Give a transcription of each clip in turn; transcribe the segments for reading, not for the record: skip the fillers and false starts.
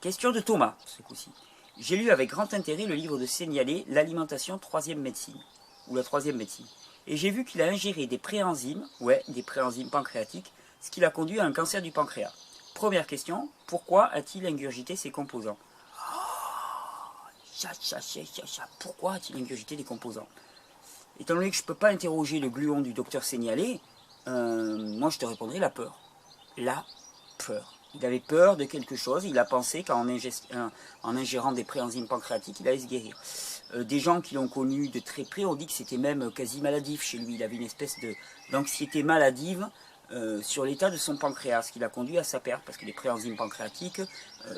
Question de Thomas, ce coup-ci. J'ai lu avec grand intérêt le livre de Seignalé, l'alimentation troisième médecine, ou la troisième médecine. Et j'ai vu qu'il a ingéré des préenzymes, des préenzymes pancréatiques, ce qui l'a conduit à un cancer du pancréas. Première question, pourquoi a-t-il ingurgité ces composants? Pourquoi a-t-il ingurgité des composants? Étant donné que je ne peux pas interroger le gluon du docteur Seignalé, moi je te répondrai la peur. La peur. Il avait peur de quelque chose, il a pensé qu'en ingérant des préenzymes pancréatiques, il allait se guérir. Des gens qui l'ont connu de très près ont dit que c'était même quasi maladif chez lui. Il avait une espèce d'anxiété maladive sur l'état de son pancréas, ce qui l'a conduit à sa perte, parce que les préenzymes pancréatiques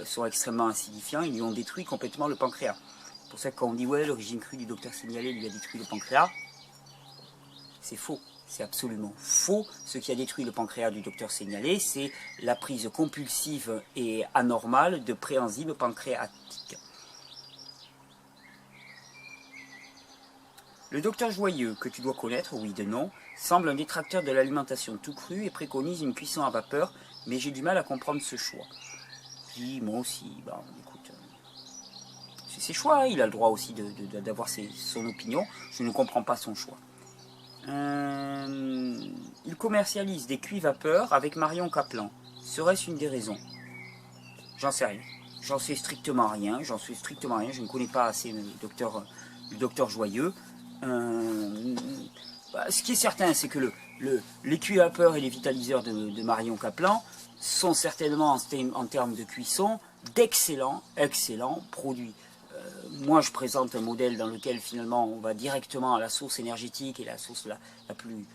sont extrêmement acidifiants, ils lui ont détruit complètement le pancréas. C'est pour ça que quand on dit ouais, l'origine crue du docteur Seignalé lui a détruit le pancréas, c'est faux. C'est absolument faux. Ce qui a détruit le pancréas du docteur Seignalé, c'est la prise compulsive et anormale de préenzymes pancréatiques. Le docteur Joyeux, que tu dois connaître, oui de nom, semble un détracteur de l'alimentation tout cru et préconise une cuisson à vapeur, mais j'ai du mal à comprendre ce choix. Oui, moi aussi, écoute, c'est ses choix, il a le droit aussi d'avoir son opinion, je ne comprends pas son choix. Il commercialise des cuits vapeur avec Marion Kaplan. Serait-ce une des raisons? J'en sais rien. J'en sais strictement rien. Je ne connais pas assez le docteur Joyeux. Ce qui est certain, c'est que les cuits vapeur et les vitaliseurs de Marion Kaplan sont certainement en termes de cuisson d'excellents produits. Moi, je présente un modèle dans lequel finalement on va directement à la source énergétique et la source la plus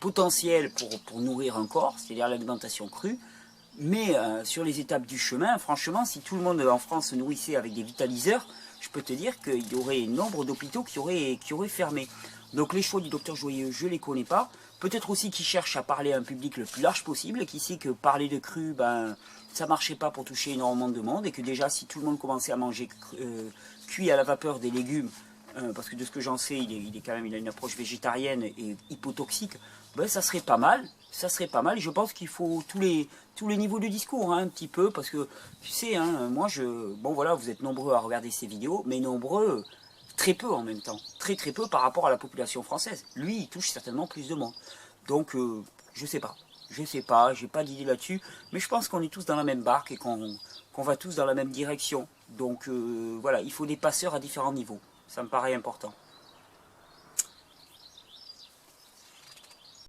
potentielle pour nourrir un corps, c'est-à-dire l'alimentation crue. Mais sur les étapes du chemin, franchement, si tout le monde en France se nourrissait avec des vitaliseurs, je peux te dire qu'il y aurait nombre d'hôpitaux qui auraient fermé. Donc les choix du docteur Joyeux, je ne les connais pas. Peut-être aussi qu'il cherche à parler à un public le plus large possible, qui sait que parler de cru, ça ne marchait pas pour toucher énormément de monde, et que déjà si tout le monde commençait à manger cuit à la vapeur des légumes, parce que de ce que j'en sais, il a une approche végétarienne et hypotoxique, ça serait pas mal. Et je pense qu'il faut tous les niveaux de discours, un petit peu, parce que tu sais, moi vous êtes nombreux à regarder ces vidéos, mais nombreux, très peu en même temps, très peu par rapport à la population française. Lui, il touche certainement plus de monde. Donc, je sais pas, j'ai pas d'idée là-dessus, mais je pense qu'on est tous dans la même barque et qu'on va tous dans la même direction. Donc voilà, il faut des passeurs à différents niveaux. Ça me paraît important.